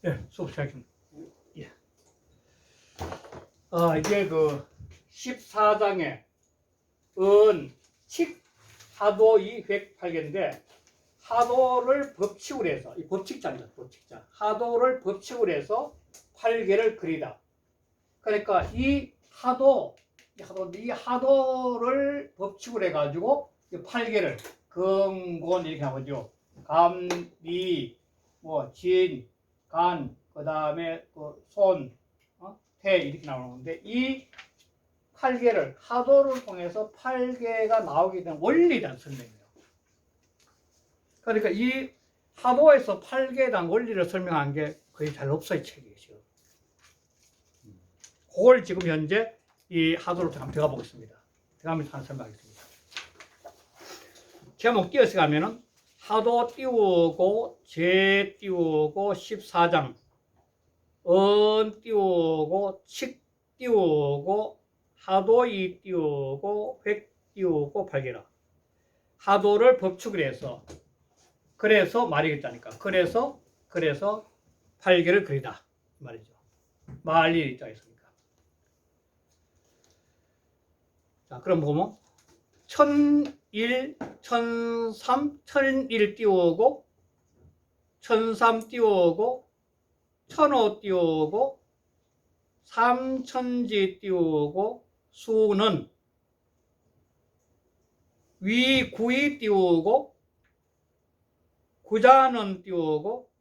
예, 수업 시작합니다. 예. 이제 그 14장에 칙, 하도, 이획, 팔계인데 하도를 법칙으로 해서 이 법칙자입니다. 법칙자. 하도를 법칙으로 해서 팔계를 그리다. 그러니까 이 하도를 법칙으로 해가지고 이 팔계를 금곤 이렇게 하거죠. 감, 리, 진, 간, 그 다음에 손, 태 이렇게 나오는 건데 이 팔계를 하도를 통해서 팔계가 나오게 된 원리에 대한 설명이에요. 그러니까 이 하도에서 팔계에 대한 원리를 설명한 게 거의 잘 없어요, 책이 지금. 그걸 지금 현재 이 하도를 한번 들어가 보겠습니다. 들어가면서 하나 설명하겠습니다. 제목 띄어서 가면은 하도 띄우고 재 띄우고 14장 띄우고 칙 띄우고 하도이 띄우고 획 띄우고 팔계라. 하도를 법칙으로 해서 그래서 말이겠다니까. 그래서 팔계를 그리다 말이죠. 말이 있다 있으니까. 자, 그럼 보면 1001, 1003, 1001 띄우고 1003 띄우고 1005 띄우고 3000지 띄우고 수는 위 9이 띄우고 구자는 띄우고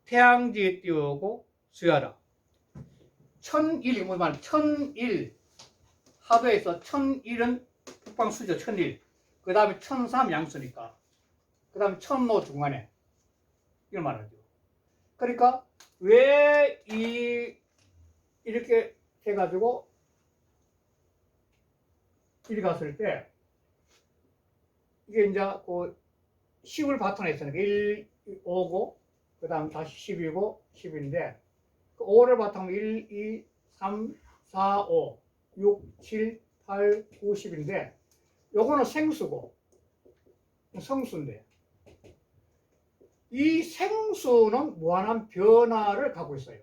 태양지 띄우고 수야라. 1001이 뭐 말? 1001 하도에서 1001은 북방수죠. 1001. 그 다음에 1003 양수니까. 그 다음에 1005 중간에 이걸 말하죠. 그러니까 왜 이렇게 해가지고 이리 갔을 때 이게 이제 그 10을 바탕에 있으니까 1, 5고 그 다음 다시 10이고 10인데 그 5를 바탕으로 1, 2, 3, 4, 5, 6, 7, 8, 9, 10인데 요거는 생수고 성수인데 이 생수는 무한한 변화를 갖고 있어요.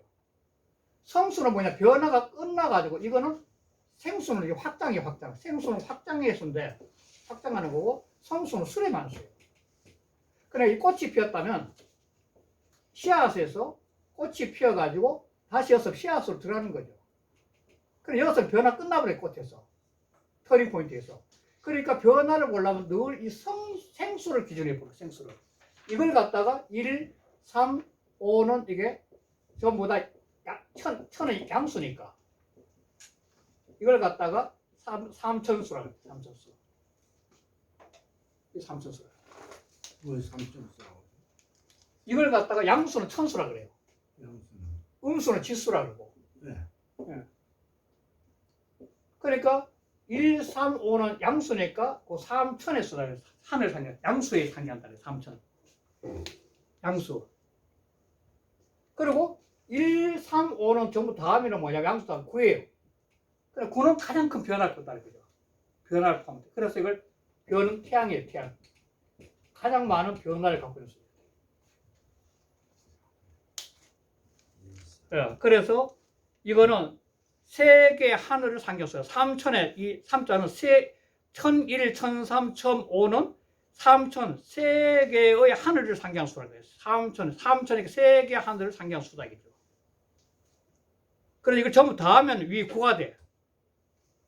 성수는 뭐냐? 변화가 끝나가지고 이거는 생수는 확장이 확장. 생수는 확장의 수인데 확장하는 거고 성수는 수렴하는 수예요. 그래 이 꽃이 피었다면 씨앗에서 꽃이 피어가지고 다시 여기서 씨앗으로 들어가는 거죠. 그래 여기서 변화 끝나버려요. 꽃에서 터닝 포인트에서. 그러니까 변화를 보려면 늘 이 생수를 기준으로 보는 생수를. 이걸 갖다가 1, 3, 5는 이게 전부 다 천의 양수니까 이걸 갖다가 3천수라고 해요. 3천수. 이 3천수라. 왜 3.4? 이걸 갖다가 양수는 천수라 그래요. 양수는? 음수는 지수라 그러고. 네. 네. 그러니까 1, 3, 5는 양수니까 그 3천의 수라 그래요. 하늘 상관, 양수에 상관한다 그래요. 3천. 양수. 그리고 1, 3, 5는 전부 다음이는 뭐냐? 양수 다음 9예요. 그래 9는 가장 큰 변화를 줬다 그죠? 변화를 포함해. 그래서 이걸 변은 태양이에요. 태양. 가장 많은 변화를 갖고 있는 수예요. 네, 그래서 이거는 세 개의 하늘을 상겼어요. 3천에 이 3자는 1001, 1003, 1005는 3천 세 개의 하늘을 상기한 수라고 해요. 3천에 세 개의 하늘을 상기한 수다겠죠. 그래서 이걸 전부 다 하면 위 9가 돼.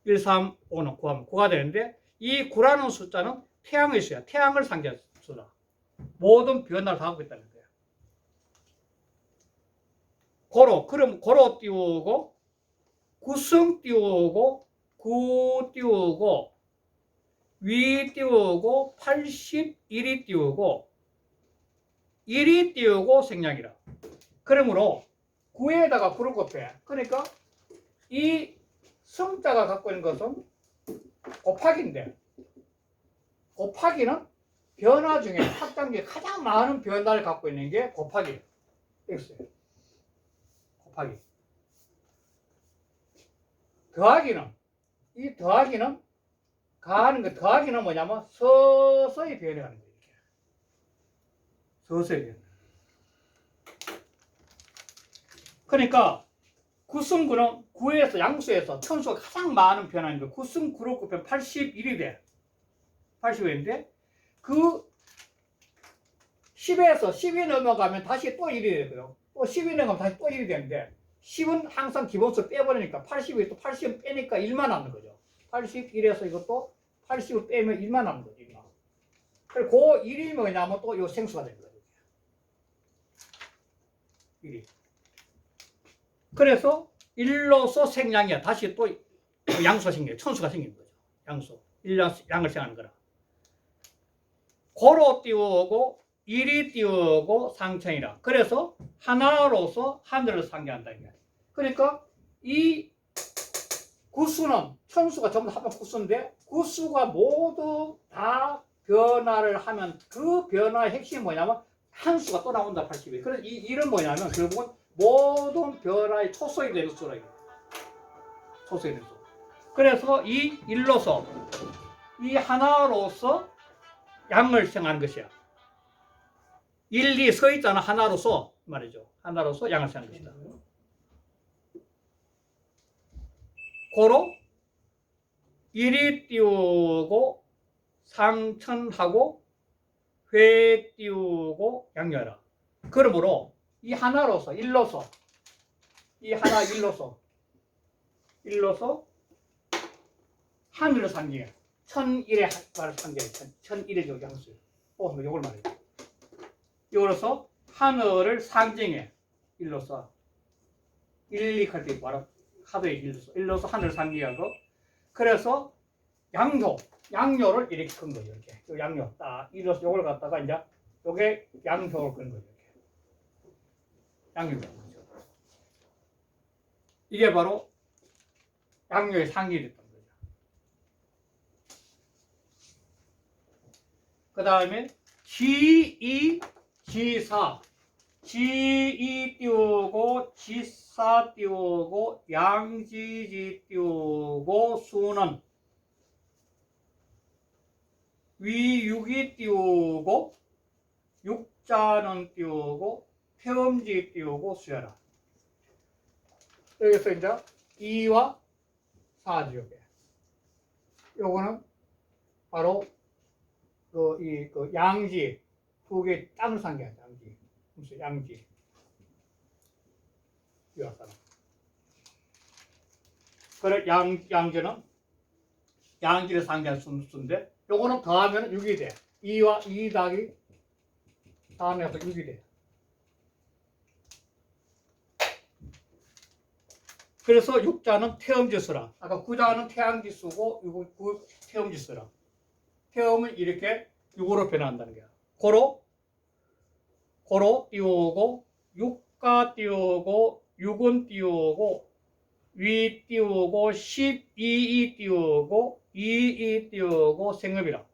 1, 3, 5는 9하면 9가 되는데 이 9라는 숫자는 태양의 수야. 태양을 상기한 수다. 모든 변화를 다 하고 있다는 거예요. 그럼 고로 띄우고 구승 띄우고 구 띄우고 위 띄우고 81이 띄우고 1이 띄우고 생략이라. 그러므로 9에다가 9를 곱해. 그러니까 이 성자가 갖고 있는 것은 곱하기인데 곱하기는 변화 중에 확장기에 가장 많은 변화를 갖고 있는 게 곱하기예요. X예요. 곱하기. 더하기는 이 더하기는 가하는 거 더하기는 뭐냐면 서서히 변해가는 거예요. 이렇게. 서서히 변해. 그러니까 구승구는 구에서 양수에서 천수가 가장 많은 변화인데 구승 구로 곱하면 81이 돼. 81인데 그 10에서 10이 넘어가면 다시 또 1이 되고요. 또 10이 넘어가면 다시 또 1이 되는데 10은 항상 기본수 빼버리니까 80이 또 80은 빼니까 1만 남는 거죠. 81에서 이것도 80을 빼면 1만 남는 거죠. 1만. 그리고 그 1이 뭐냐면 또 요 생수가 되는 거죠. 1이. 그래서 1로서 생양이야. 다시 또 양수가 생겨요. 천수가 생긴 거죠. 양수. 1양을 생하는 거라. 고로 띄우고 1이 띄우고 상천이라. 그래서 하나로서 하늘을 상기한다. 그러니까 이 구수는 천수가 전부 합한 구수인데 구수가 모두 다 변화를 하면 그 변화의 핵심이 뭐냐면 한 수가 또 나온다. 80이. 그래서 이 일은 뭐냐면 결국은 모든 변화의 초소에 대한 수라. 초소에 대한 수. 그래서 이 일로서 이 하나로서 양을 생하는 것이야. 1, 2 서 있잖아. 하나로서 말이죠. 하나로서 양을 생하는 것이다. 고로 1이 띄우고 상천하고 회 띄우고 양녀라. 그러므로 이 하나로서 일로서 이 하나 일로서 하늘을 상징해. 천일의 말을 상징해. 천일의 양수. 요걸 말해. 이로써 하늘을 상징해. 일로서 1, 2 할 때 말하 하도의 일로서 하늘을 상징하고 그래서 양요를 이렇게 큰 거죠. 이렇게 요 양요 딱 일로서 요걸 갖다가 이제 요게 양효를 끄는 거죠. 이렇게. 양요. 이게 바로 양요의 상징이 됐던 거죠. 그 다음에 G2, G4 G2 띄우고 G4 띄우고 양지지 띄우고 수는 위6이 띄우고 육자는 띄우고 태음지 띄우고 수야라. 여기서 이제 2와 4지요. 요거는 바로 그 양지 두 개 땅을 상기하는 양지. 무슨 양지. 유학사람. 그래 양지는 양지를 상기할 순수인데 요거는 더하면 6이 돼. 2와 2 더하기 다음에서 6이 돼. 그래서 육자는 태음지수라. 아까 구자는 태양지수고 이거 태음지수라. 태음은 이렇게 6으로 변한다는 거야. 고로 띄우고 육가 띄우고 육은 띄우고 위 띄우고 12이 띄우고 2이 띄우고 생음이라.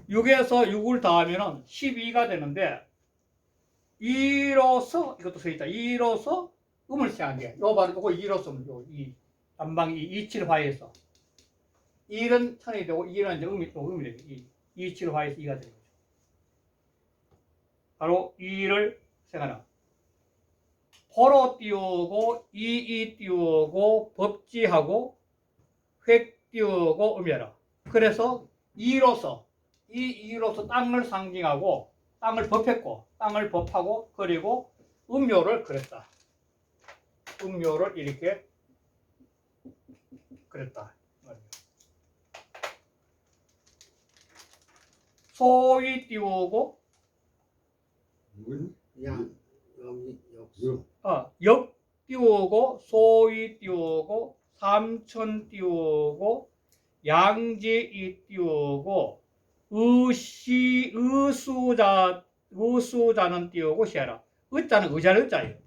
6에서 6을 더하면 12가 되는데 2로서 이것도 써있다. 2로서 음을 생한 게 요 바로 요거 2로서 요 안방 27화에서 1은 천이 되고 2는 이제 음이 되고 27화에서 2가 되는 거죠. 바로 2를 생각하라. 호로 띄우고 2이 띄우고 법지하고 획 띄우고 음이라. 그래서 2로서 땅을 상징하고 땅을 법했고 땅을 법하고 그리고 음묘를 그렸다. 음묘를 이렇게 그렸다. 소위 띄우고 역 띄우고 소위 띄우고 삼천 띄우고 양지 띄우고 의수자는 띄우고 시해라. 의자는 의자는 의자예요.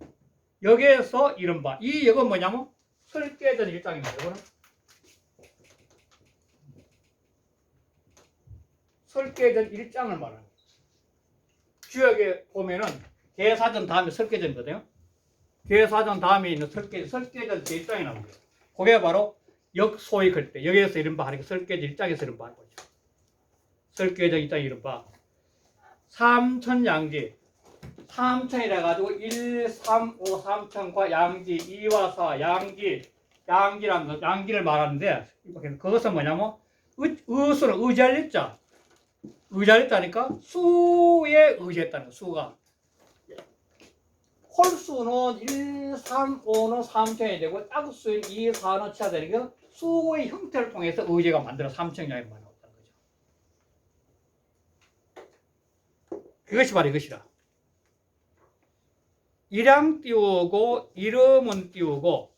여기에서 이른바 이건 뭐냐면 설계전 일장입니다. 이거는 설계전 일장을 말하는 거예요. 주역에 보면은 계사전 다음에 설계전이거든요. 계사전 다음에 있는 설계전 제1장이 나옵니다. 그게 바로 역소위 글 때 여기에서 이른바 하니까 설계전 1장에서 이른바 하는 거죠. 설계전 1장 이른바 삼천양지 3천이라 가지고 1, 3, 5, 3천과 양지 2와 4 양지란 거 양지를 말하는데 그것은 뭐냐면 의수는 의지할 일자 의지할 일자니까 수에 의지했다는 거 수가 홀수는 1, 3, 5는 3천이 되고 짝수인 2, 4는 치야 되는 게 수의 형태를 통해서 의지가 만들어 3천량이 나왔다는 거죠. 그것이 바로 이것이라. 일양 띄우고 이름은 띄우고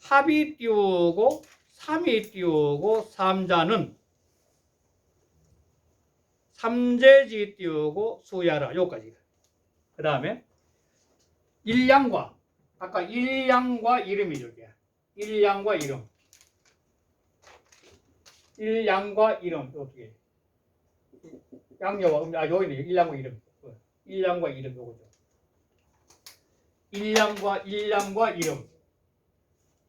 합이 띄우고 삼이 띄우고 삼자는 삼재지 띄우고 수야라. 요까지. 그 다음에 일양과 아까 일양과 이름이죠. 이게. 일양과 이름. 일양과 이름. 여기. 양여와 여기는 일양과 이름. 일양과 이름 요거죠. 일양과 이름.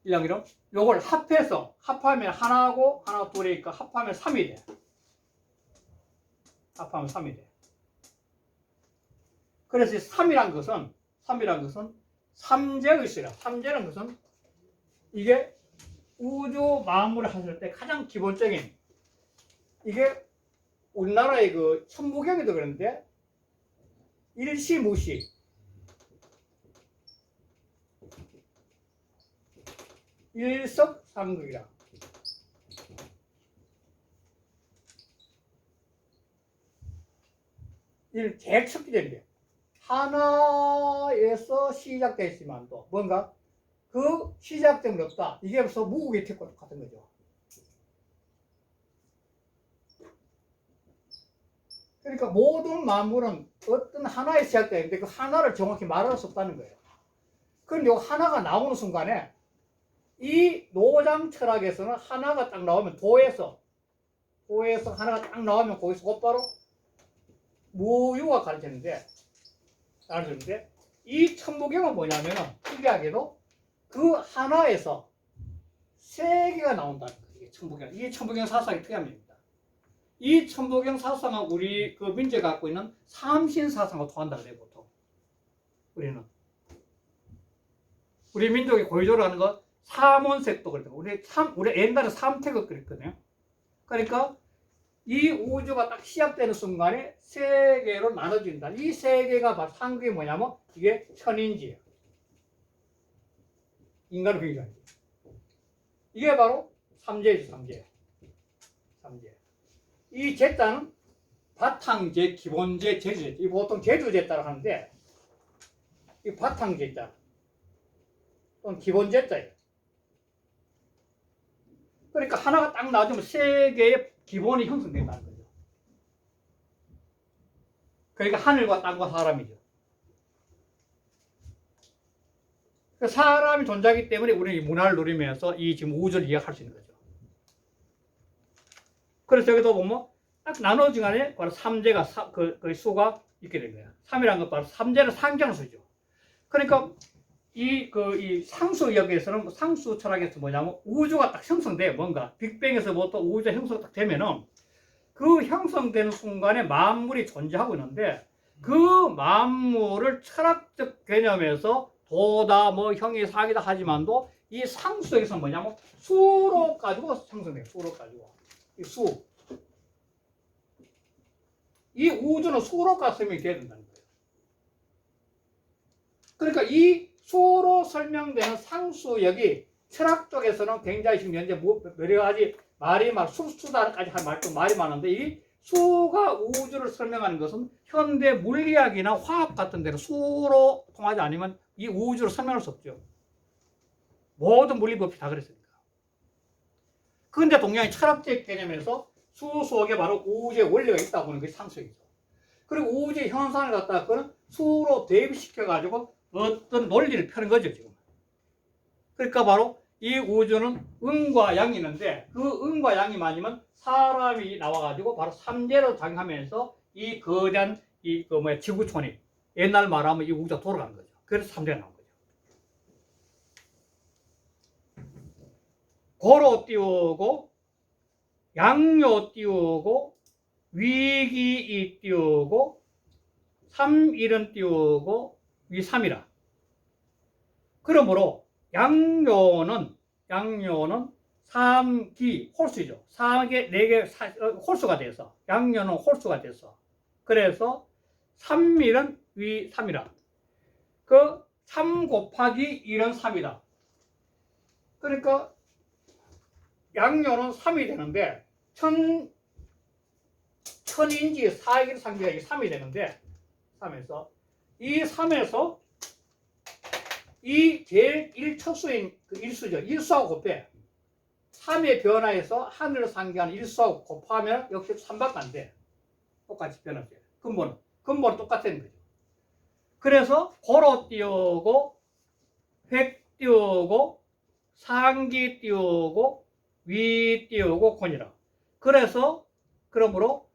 일양 이름. 요걸 합해서 합하면 하나하고 하나 둘이니까 합하면 3이 돼. 합하면 3이 돼. 그래서 3이란 것은 삼재의식이라. 삼재는 것은 이게 우주 만물을 하실 때 가장 기본적인 이게 우리나라의 그 천부경에도 그런데 일시무시 일석삼극이라. 이 제일 첫 기절인데 하나에서 시작됐지만도 뭔가 그 시작점이 없다. 이게 벌써 무국의 택과 똑같은 거죠. 그러니까 모든 만물은 어떤 하나에 시작되는데 그 하나를 정확히 말할 수 없다는 거예요. 그럼 요 하나가 나오는 순간에 이 노장 철학에서는 하나가 딱 나오면 도에서 하나가 딱 나오면 거기서 곧바로 무유가 가르치는데 이 천부경은 뭐냐면은 특이하게도 그 하나에서 세 개가 나온다는 거예요. 천부경. 이 천부경 사상이 특이합니다. 이 천부경 사상은 우리 그 민족이 갖고 있는 삼신 사상과 통한다 그래요, 보통. 우리 민족이 고유적으로 하는 거 삼원색도 그랬거든요. 우리 옛날에 삼태극 그랬거든요. 그러니까 이 우주가 딱 시작되는 순간에 세 개로 나눠진다. 이 세 개가 바로 상극이 뭐냐면 이게 천인지예요. 인간의 비교하는 게. 이게 바로 삼재지, 삼재. 이 제자는 바탕제, 기본제, 제주제. 이 보통 제주제자라고 하는데 이 바탕제자 또는 기본제자예요. 그러니까 하나가 딱 나와주면 세 개의 기본이 형성된다는 거죠. 그러니까 하늘과 땅과 사람이죠. 사람이 존재하기 때문에 우리는 이 문화를 누리면서 이 지금 우주를 이해할 수 있는 거죠. 그래서 여기도 보면 딱 나눠진 안에 바로 삼재가 그 수가 있게 된 거예요. 3이라는 건 바로 삼재는 상기하는 수죠. 그러니까 이 상수역에서는 상수 철학에서 뭐냐면 우주가 딱 형성돼. 뭔가 빅뱅에서부터 우주가 형성이 딱 되면은 그 형성되는 순간에 만물이 존재하고 있는데 그 만물을 철학적 개념에서 도다 뭐 형이 사기다 하지만도 이 상수역에서 뭐냐면 수로 가지고 형성돼요. 수로 가지고 이 수. 이 우주는 수로 가슴이 돼야 된다는 거예요. 그러니까 이 수로 설명되는 상수역이 철학 쪽에서는 굉장히 지금 현재 여러 가지 말이 수다까지 할 말도 말이 많은데 이 수가 우주를 설명하는 것은 현대 물리학이나 화학 같은 데는 수로 통하지 않으면 이 우주를 설명할 수 없죠. 모든 물리법이 다 그랬으니까. 그런데 동양의 철학적 개념에서 수 속에 바로 우주의 원리가 있다고 보는 것이 상수역이죠. 그리고 우주의 현상을 갖다가 그는 수로 대입시켜가지고 어떤 논리를 펴는 거죠, 지금. 그러니까 바로 이 우주는 음과 양이 있는데 그 음과 양이 맞으면 사람이 나와가지고 바로 삼재로 작용하면서 이 거대한 지구촌이 옛날 말하면 이 우주가 돌아가는 거죠. 그래서 삼재가 나온 거죠. 고로 띄우고 양요 띄우고 위기이 띄우고 3, 1은 띄우고 위 3이라. 그러므로 양요는 3기 홀수죠. 4개, 4개 홀수가 돼서 양요는 홀수가 돼서 그래서 3, 1은 위 3이라. 그 3 곱하기 1은 3이다. 그러니까 양요는 3이 되는데 천인지 4의 상비가 3이 되는데 3에서 이 3에서 이 제일 1척수인 그 일수죠. 일수하고 곱해. 3의 변화에서 하늘을 상기하는 일수하고 곱하면 역시 3밖에 안 돼. 똑같이 변하죠. 근본은 똑같은 거죠. 그래서 고로 띄우고 획 띄우고 상기 띄우고 위 띄우고 곤이라. 그래서 그러므로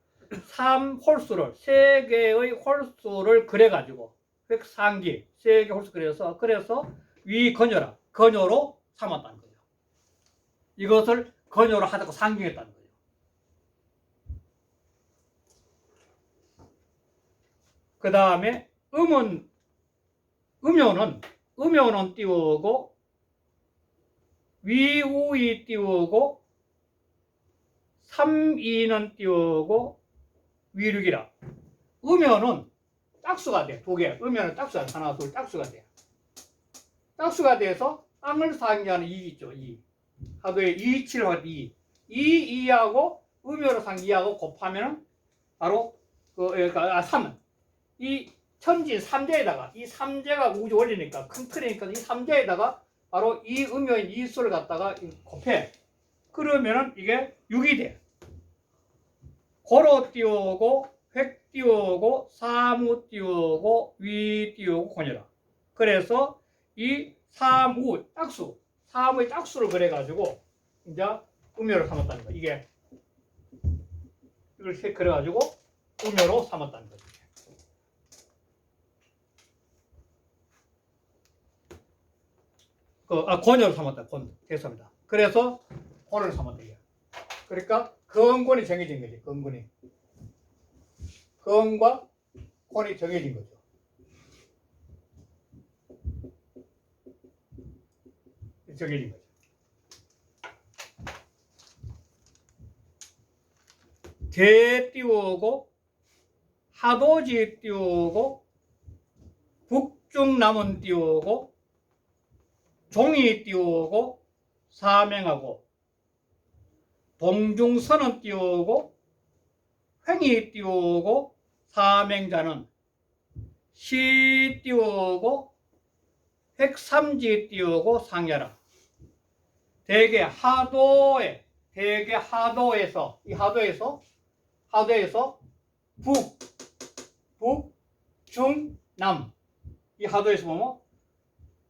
3 홀수를 3개의 홀수를 그래가지고 상기 3개 홀수 그래서 위 건요로 삼았다는 거죠. 이것을 건요로 하다가 상징했다는 거죠. 그 다음에 음요는 띄우고 위우이 띄우고 3, 2는 띄우고 위륙이라. 음요는 짝수가 돼. 2개. 음요는 짝수가 돼. 하나, 둘 짝수가 돼. 짝수가 돼서 땅을 상기하는 2 있죠. 2. 하도에 2, 7하고 2. 2, 2하고 음요로 상기 2하고 곱하면 바로 3. 이 천진 3제에다가 이 3제가 우주 원리니까 큰 틀이니까 이 3제에다가 바로 이 음요인 이 수를 갖다가 곱해. 그러면은 이게 6이 돼. 고로 띄우고 획 띄우고 사무 띄우고 위 띄우고 곤이라. 그래서 이 사무 짝수, 사무의 짝수를 그래가지고 이제 음요로 삼았다는 거. 이게 이렇게 그래가지고 음요로 삼았다는 거죠. 곤요로 삼았다. 됐습니다. 그래서 곤을 삼았다. 이게. 그러니까 건곤이 정해진 거지. 건과 곤이 정해진 거죠. 정해진 거죠. 대 띄우고 하도지 띄우고 북중남은 띄우고 종이 띄우고 사명하고 동중선은 띄우고 횡이 띄우고 사명자는 시 띄우고 획삼지 띄우고 상야라. 대개 하도에서 이 하도에서 북, 중, 남. 이 하도에서 보면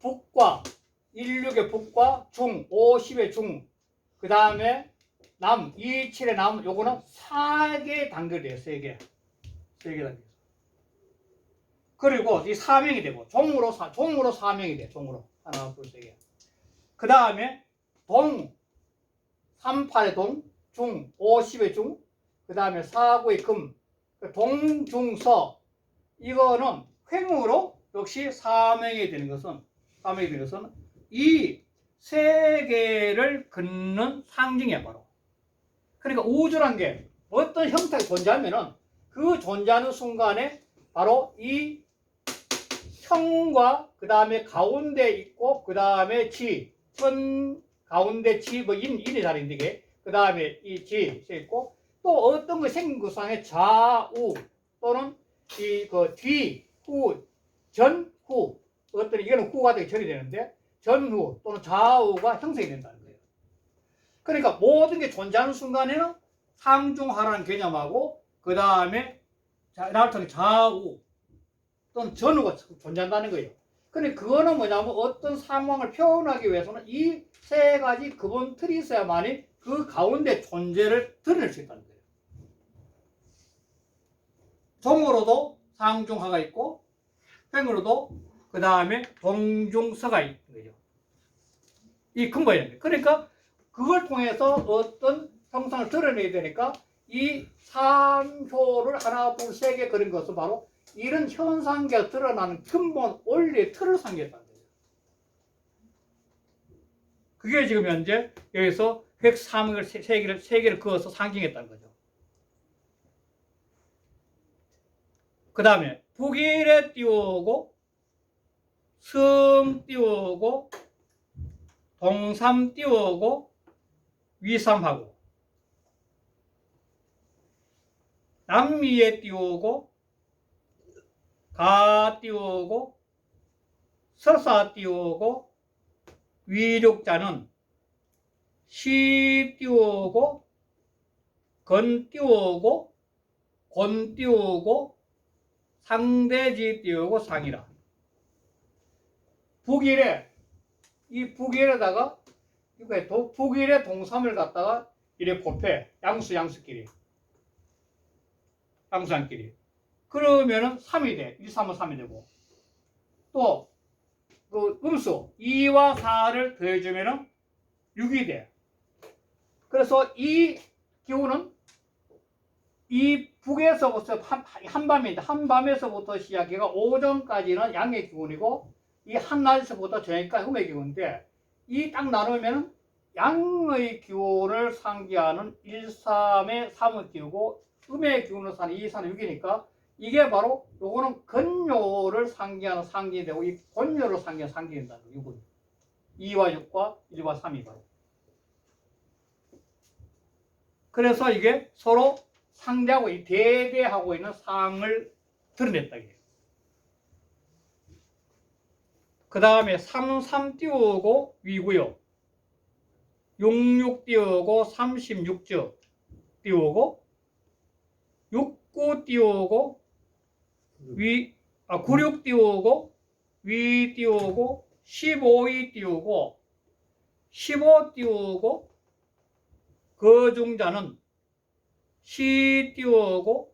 북과 16의 북과 중, 50의 중, 그 다음에 남, 27의 남, 요거는 4개 단결돼요. 3개 단결. 그리고 이 사명이 되고, 종으로 사명이 돼. 종으로. 하나, 둘, 3개. 그 다음에 동, 38의 동, 중, 50의 중, 그 다음에 49의 금, 동중서. 이거는 횡으로 역시 사명이 되는 것은 이 3개를 긋는 상징이야, 바로. 그러니까 우주란 게 어떤 형태가 존재하면은 그 존재하는 순간에 바로 이 형과 그 다음에 가운데 있고 그 다음에 선 가운데 인의 자리인데 이게 그 다음에 이 있고 또 어떤 거 생긴 그 상에 좌우 또는 뒤, 후, 전, 후 어떤 이거는 후가 되게 전이 되는데 전후 또는 좌우가 형성이 된다는 거예요. 그러니까 모든 게 존재하는 순간에는 상중하라는 개념하고 그 다음에 나를 좌우 또는 전후가 존재한다는 거예요. 근데 그거는 뭐냐면 어떤 상황을 표현하기 위해서는 이 3가지 기본 틀이 있어야만이 그 가운데 존재를 드러낼 수 있다는 거예요. 종으로도 상중하가 있고 횡으로도 그 다음에 동중서가 있는 거죠. 이 근거예요. 그러니까 그걸 통해서 어떤 형상을 드러내야 되니까 이 3효를 하나, 둘, 3개 그린 것은 바로 이런 현상계가 드러나는 근본 원리의 틀을 상기했다는 거예요. 그게 지금 현재 여기서 획3을 세 개를 그어서 상징했다는 거죠. 그 다음에 북일에 띄우고 섬 띄우고 동삼 띄우고 위삼하고 남미에 띄우고 가 띄우고 서사 띄우고 위륙자는 시 띄우고 건 띄우고 곤 띄우고 상대지 띄우고 상이라. 북일에 이 북일에다가 북일의 동삼을 갖다가 이래 곱해 양수끼리 그러면은 3이 돼. 1, 3은 3이 되고 또 그 음수 2와 4를 더해주면은 6이 돼. 그래서 이 기호는 이 북에서부터 한밤인데 한밤에서부터 시작해가 오전까지는 양의 기운이고 이 한낮에서부터 저녁까지 음의 기운인데 이 딱 나누면 양의 기운을 상기하는 1, 3의 3을 띄우고 음의 기운을 사는 2, 4는 6이니까 이게 바로 요거는 건요를 상기하는 상기이 되고 이 곤요를 상기하는 상기된다는 거예요. 6은 2와 6과 1과 3이 바로. 그래서 이게 서로 상대하고 이 대대하고 있는 상을 드러냈다. 그 다음에 3 띄우고 위고요. 66 띄우고 36주 띄우고 69 띄우고 96 띄우고 위 띄우고 15이 띄우고 15 띄우고 거중자는 시 띄우고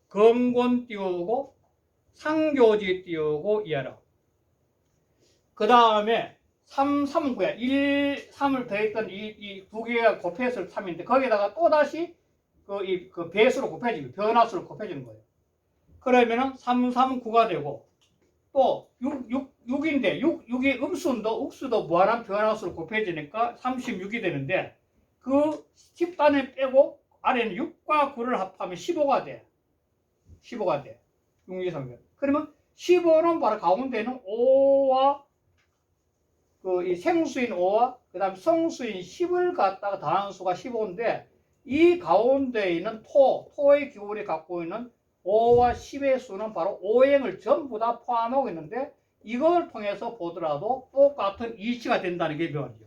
검곤 띄우고 상교지 띄우고 이하라. 그 다음에 3은 뭐야? 1, 3을 더했던 이 두 개가 곱해서 3인데 거기다가 또다시 그 배수로 곱해지고 변화수로 곱해지는 거예요. 그러면은 3, 9가 되고 또 6인데 6이 음수도 uk수도 무한한 변화수로 곱해지니까 36이 되는데 그 10단을 빼고 아래는 6과 9를 합하면 15가 돼. 15가 돼. 6, 2, 3. 그러면 15는 바로 가운데는 5와 이 생수인 5와 그 다음에 성수인 10을 갖다가 더하는 수가 15인데 이 가운데 있는 토의 기운이 갖고 있는 5와 10의 수는 바로 오행을 전부 다 포함하고 있는데 이걸 통해서 보더라도 똑같은 이치가 된다는 게 변이죠.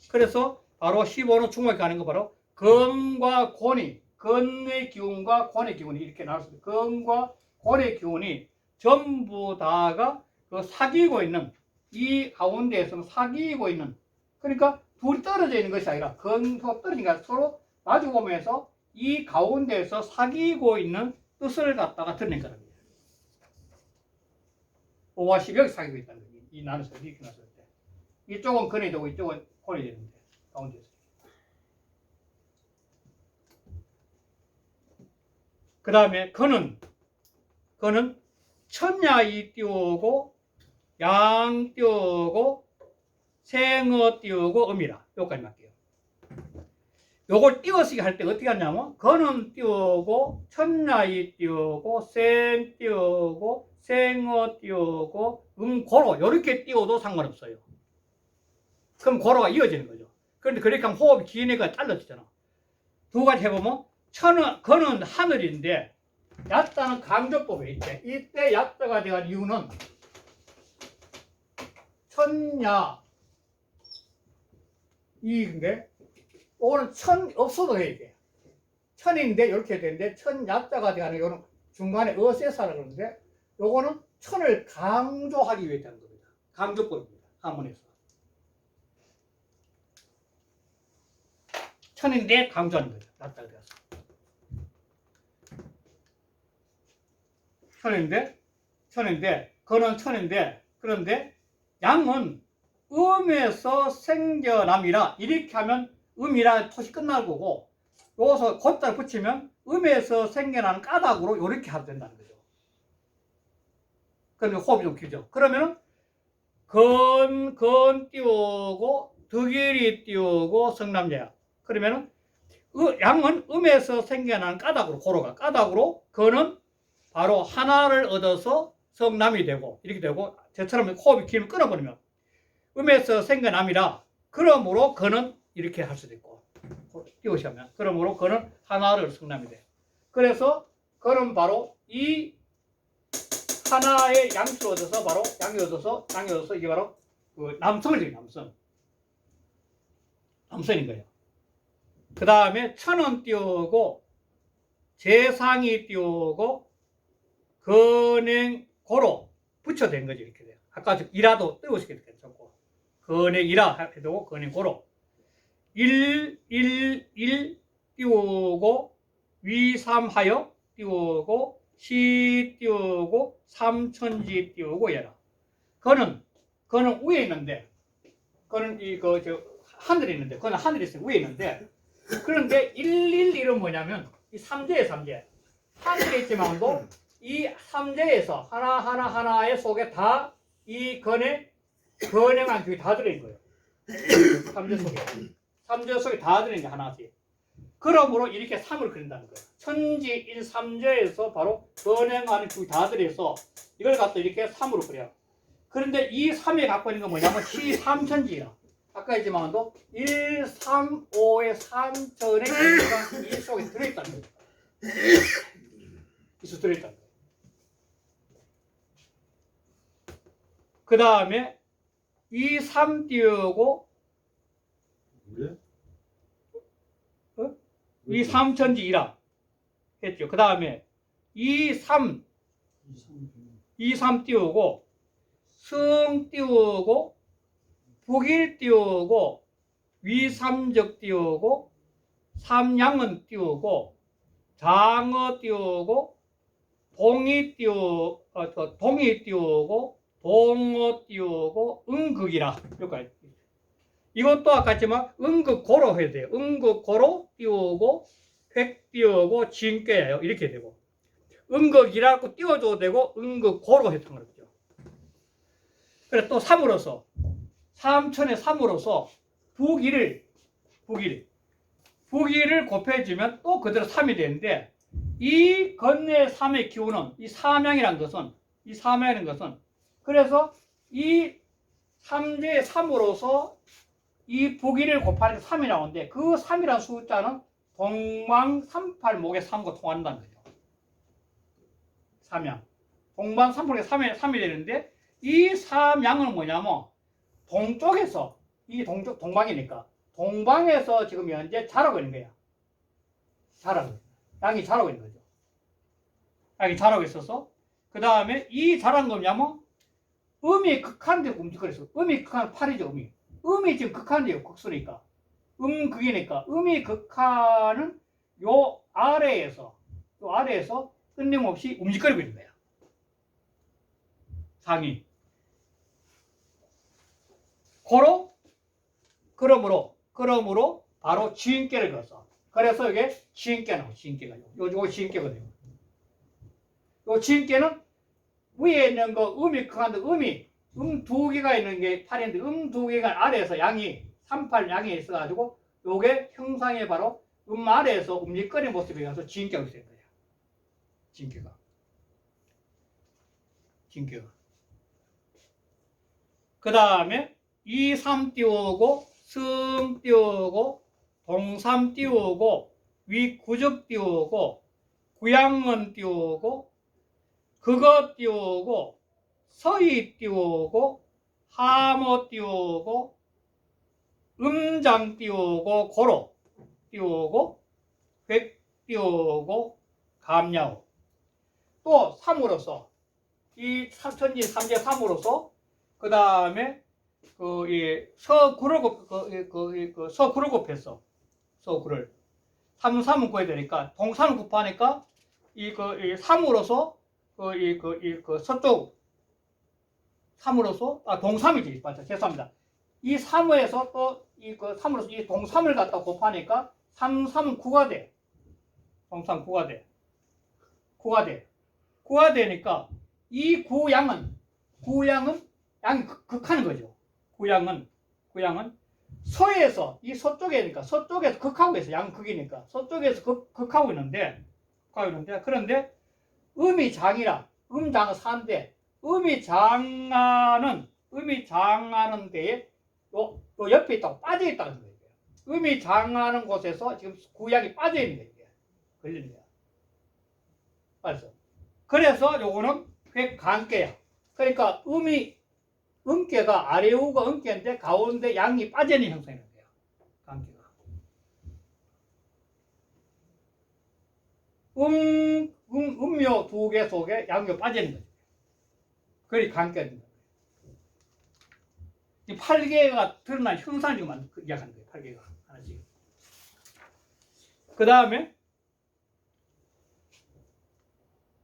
그래서 바로 15는 중국에 가는 거 바로 건과 곤이 건의 기운과 곤의 기운이 이렇게 나왔습니다. 건과 곤의 기운이 전부 다가 그 사귀고 있는 이 가운데에서는 사귀고 있는 그러니까 둘이 떨어져 있는 것이 아니라 건과 떨어지니까 서로 마주보면서 이 가운데에서 사귀고 있는 뜻을 갖다가 드러낸 거랍니다. 5와 10이 여기 사귀고 있다는 거예요. 이 나눠서 이렇게 나눴을 때 이쪽은 건이 되고 이쪽은 곤이 되는데 가운데에서 그 다음에 건은 천야이 띄우고 양 띄우고 생어 띄우고 음이라 여기까지 맞게요. 요걸 띄워쓰기 할 때 어떻게 하냐면 건은 띄우고 천야이 띄우고 생 띄우고 생어 띄우고 고로 이렇게 띄워도 상관없어요. 그럼 고로가 이어지는 거죠. 그런데 그렇게 하면 호흡이 기니까 잘라지잖아. 두 가지 해보면 건은 하늘인데 얕다는 강조법에 있대. 이때 얕다가 되는 이유는 천야 이인데 오늘 천 없어도 해야 돼. 천인데 이렇게 되는데 천 약자가 되는 이거는 중간에 어세사라 그러는데 요거는 천을 강조하기 위해 하는 겁니다. 강조법입니다. 한문에서 천인데 강조하는 거죠. 약자가 되어서 천인데 그는 천인데 그런데 양은 음에서 생겨남이라 이렇게 하면 음이라 토시 끝날 거고 여기서 곧자 붙이면 음에서 생겨나는 까닭으로 이렇게 하면 된다는 거죠. 그러면 호흡이 좀 길죠. 그러면은 건 띄우고 득일이 띄우고 성남자야. 그러면은 양은 음에서 생겨난 까닭으로 고로가 까닭으로 건은 바로 하나를 얻어서 성남이 되고 이렇게 되고 저처럼 호흡이 길면 끊어버리면 음에서 생겨남이라 그러므로 건은 이렇게 할 수도 있고 띄우시면 그러므로 건은 하나를 성남이 돼. 그래서 건은 바로 이 하나의 양수를 얻어서 바로 양이 얻어서 이게 바로 그 남성을 지금 남성인 거예요. 그 다음에 천은 띄우고 재상이 띄우고 건행고로 붙여된 거지 이렇게 돼요. 아까 이라도 띄우시게 괜찮고 건행이라 해도 건행고로 1 띄우고 위삼하여 띄우고 시 띄우고 삼천지 띄우고 얘라. 그는 위에 있는데 그는 하늘에 있는데 그는 하늘에 있어요. 위에 있는데 그런데 111은 뭐냐면 이 삼재의 삼재 하늘에 있지만도 이 삼재에서 하나의 속에 다 이 건행한 격이 다 들어있는 거예요. 삼재 속에 다 들어있는 게 하나씩. 그러므로 이렇게 3을 그린다는 거예요. 천지 1, 3제에서 바로 건행하는 격이 다 들어있어 이걸 갖다 이렇게 3으로 그려요. 그런데 이 3이 갖고 있는 건 뭐냐면 시 삼천지라. 아까 했지만도 1, 3, 5의 3천의 개수가 이 속에 들어있다는 거예요. 이수 들어있다는 거예요. 그 다음에 이 3 띄우고 왜? 이 삼천지 1라 했죠. 그 다음에 이 3 띄우고 승 띄우고 북일 띄우고 위삼적 띄우고 삼양은 띄우고 장어 띄우고 동이 띄우고 동어 띄우고 응극이라 여기까지. 이것도 아까 했지만 응극고로 해야 돼요. 응극고로 띄우고 획 띄우고 진꾀예요. 이렇게 되고 응극이라고 띄워줘도 되고 응극고로 했던 거죠. 그래 또 3으로서 삼천의 3으로서 북일을 곱해주면 또 그대로 3이 되는데 이 건의 3의 기호는 이 삼양이라는 것은 그래서 이 삼재의 3으로서 이 북일을 곱하니까 3이 나오는데 그 3이라는 숫자는 동방삼팔목의 3과 통한다는 거죠. 삼양. 동방삼팔목의 3이 되는데 이 삼양은 뭐냐면 동쪽에서 이 동방이니까 동방에서 지금 현재 자라고 있는 거야. 양이 자라고 있는 거죠. 양이 자라고 있어서 그 다음에 이 자란 거냐면 음이 극한데 움직거렸어. 음이 극한 8이죠. 음이 지금 극한데요. 극수니까 극이니까 음이 극한은 요 아래에서 끊임없이 움직거리고 있는 거야. 상이. 그러므로 바로 지인께를 그었어. 그래서 이게 지인께 나와. 지인께가 요거 지인께거든요. 요 지인께는 위에 있는 거 음이 극한데 두 개가 있는 게 8인데 두 개가 아래에서 양이 38 양이 있어가지고 요게 형상이 바로 아래에서 움직거리는 모습이 가서 지인께가 있어야 돼요. 지인께가. 그 다음에 2, 3 띄우고 승 띄우고 동삼 띄우고 위구적 띄우고 구양은 띄우고 그거 띄우고 서희 띄우고 하모 띄우고 음장 띄우고 고로 띄우고 백 띄우고 감야오. 또 3으로서 이 천지 삼재 3으로서 그 다음에 서구를 곱했어. 서구를 3은 구해야 되니까 동산을 곱하니까 이 3으로서 서쪽 3으로서 동삼이지 맞죠? 죄송합니다. 이 3에서 또 이 3으로서 이 동삼을 갖다 곱하니까 3, 3은 9가 돼. 동삼 9가 돼. 9가 되니까 이 구양은 양이 극하는 거죠. 구양은 서에서 이 서쪽에니까 서쪽에서 극하고 있어. 양은 극이니까 서쪽에서 극하고 있는데 그런데 음이 장이라 음장은 사인데 음이 장하는 데에 요 옆에 있다고 빠져 있다는 거예요. 음이 장하는 곳에서 지금 구양이 빠져 있는 거예요. 걸리는 거야. 그래서 요거는 획관계야. 그러니까 음계가 아래우가 음계인데 가운데 양이 빠져있는 형성이 되는 거야. 관계가. 음묘 두 개 속에 양이 빠져있는 거죠. 그게 관계가 된다. 이 8개가 드러난 형상을 지금 이야기하는 거예요. 8개가 하나씩. 그 다음에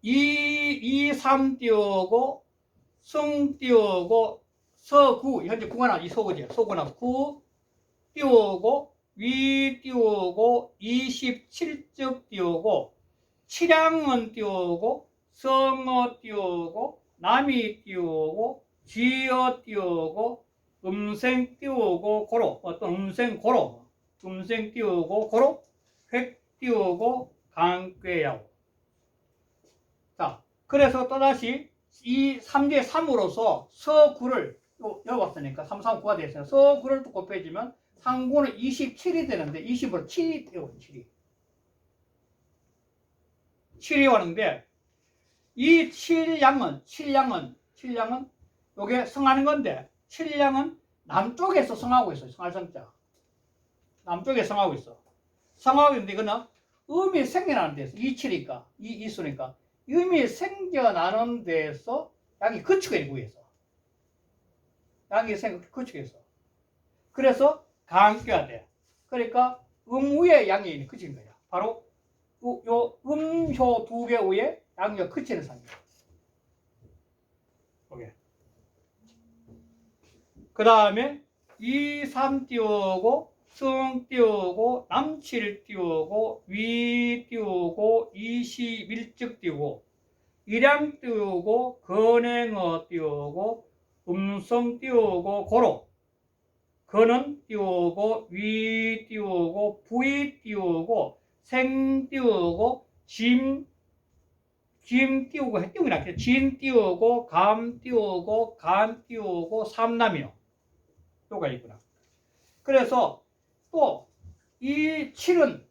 2, 3 띄우고 승 띄우고 서구 현재 구가 나와 이 서구지. 서구 나와 구 띄우고 위 띄우고 27적 띄우고 칠양은 띄우고 성어 띄우고 남이 띄우고 지어 띄우고 음생 띄우고 고로 어떤 음생 띄우고 고로 획 띄우고 강괴야오. 자, 그래서 또다시 이 3대 3으로서 서구를 여기 왔으니까 3, 3, 9가 됐어요. 서구를 또 곱해주면 상구는 27이 되는데 20으로 7이 되고 7이 왔는데 이 7양은 요게 성하는 건데 7양은 남쪽에서 성하고 있어요. 성할 성자. 남쪽에 성하고 있어. 성하고 있는데 이거는 음이 생겨나는 데서 27이니까 이수니까 음이 생겨나는 데서 양이 그치고 있는 구에서 양이 그치고 있어. 그래서 강교가 돼. 그러니까 위에 양이 그치는 거야. 바로 요 음효 두 개 위에 양이 그치는 상이야. 오케이. 그 다음에 2, 3 띄우고 승 띄우고 남칠 띄우고 위 띄우고 21즉 띄우고 일양 띄우고 건행어 띄우고 음성 띄우고 고로 건은 띄우고 위 띄우고 부위 띄우고 생 띄우고 짐 띄우고 해 띄우기 낫겠죠. 진 띄우고 감 띄우고 간 띄우고 삼남이요. 요가 있구나. 그래서 또 이 7은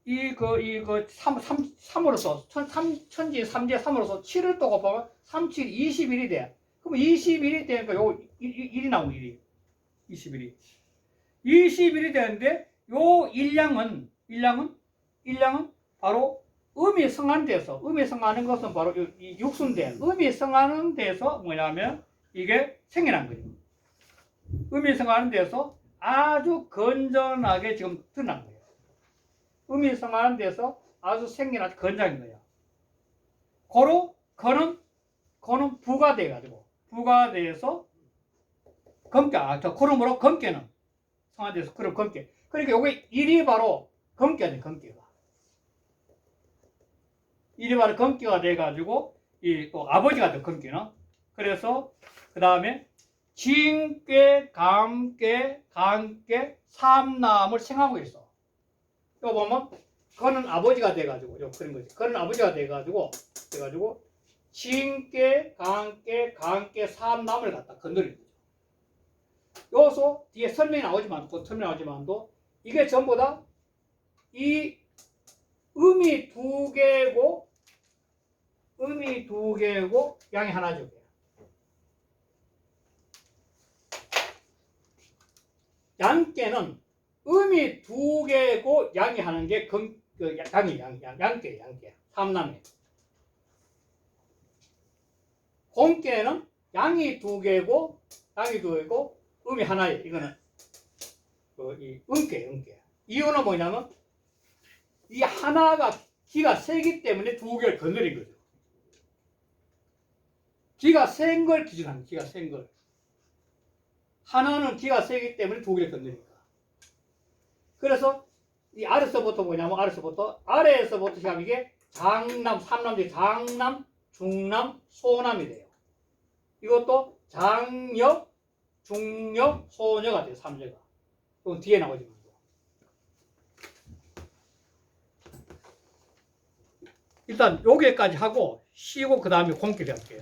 이거 3으로서 천지 3제 3으로서 7을 또 곱하면 3, 7, 21이 돼. 그럼 21이 되니까 요 1이 나오고 1이 21이 되는데 요 일량은 바로 음이 성하는 데서 음이 성하는 것은 바로 이 육수인데 음이 성하는 데서 뭐냐면 이게 생겨난 거죠. 음이 성하는 데서 아주 건전하게 지금 드러난 거예요. 음이 성하는 데서 아주 생겨나서 건장인 거예요. 고로 거는 부가 돼가지고 부가 돼서 검게 고름으로 검게는 성하는 데서 그럼 검게. 그러니까 요게 일이 바로 검게가 돼. 검게가 일이 바로 검게가 돼가지고 이 또 아버지가 돼. 검게는. 그래서 그 다음에 진괴, 감괴, 간괴, 삼남을 생하고 있어. 이거 보면 그는 아버지가 돼가지고 그런 거지. 그는 아버지가 돼가지고 진괴, 간괴, 삼남을 갖다 건드리는 거죠. 여기서 뒤에 설명이 나오지만도 이게 전부 다 이 음이 두 개고 양이 하나죠. 양계는 음이 두 개고 양이 하는 게 양계 삼남이에요. 공계는 양이 두 개고 음이 하나예요. 이거는 이 음계. 이유는 뭐냐면 이 하나가 기가 세기 때문에 두 개를 건드린 거죠. 기가 센 걸 기준하는 기가 센 걸. 하나는 기가 세기 때문에 두 개를 건드니까. 그래서 이 아래서부터 뭐냐면 아래서부터 시작하면 이게 장남, 삼남 중에 장남, 중남, 소남이 돼요. 이것도 장역, 중역, 소녀가 돼요. 3제가. 이건 뒤에 나오지만. 일단 여기까지 하고 쉬고 그 다음에 공기를 할게요.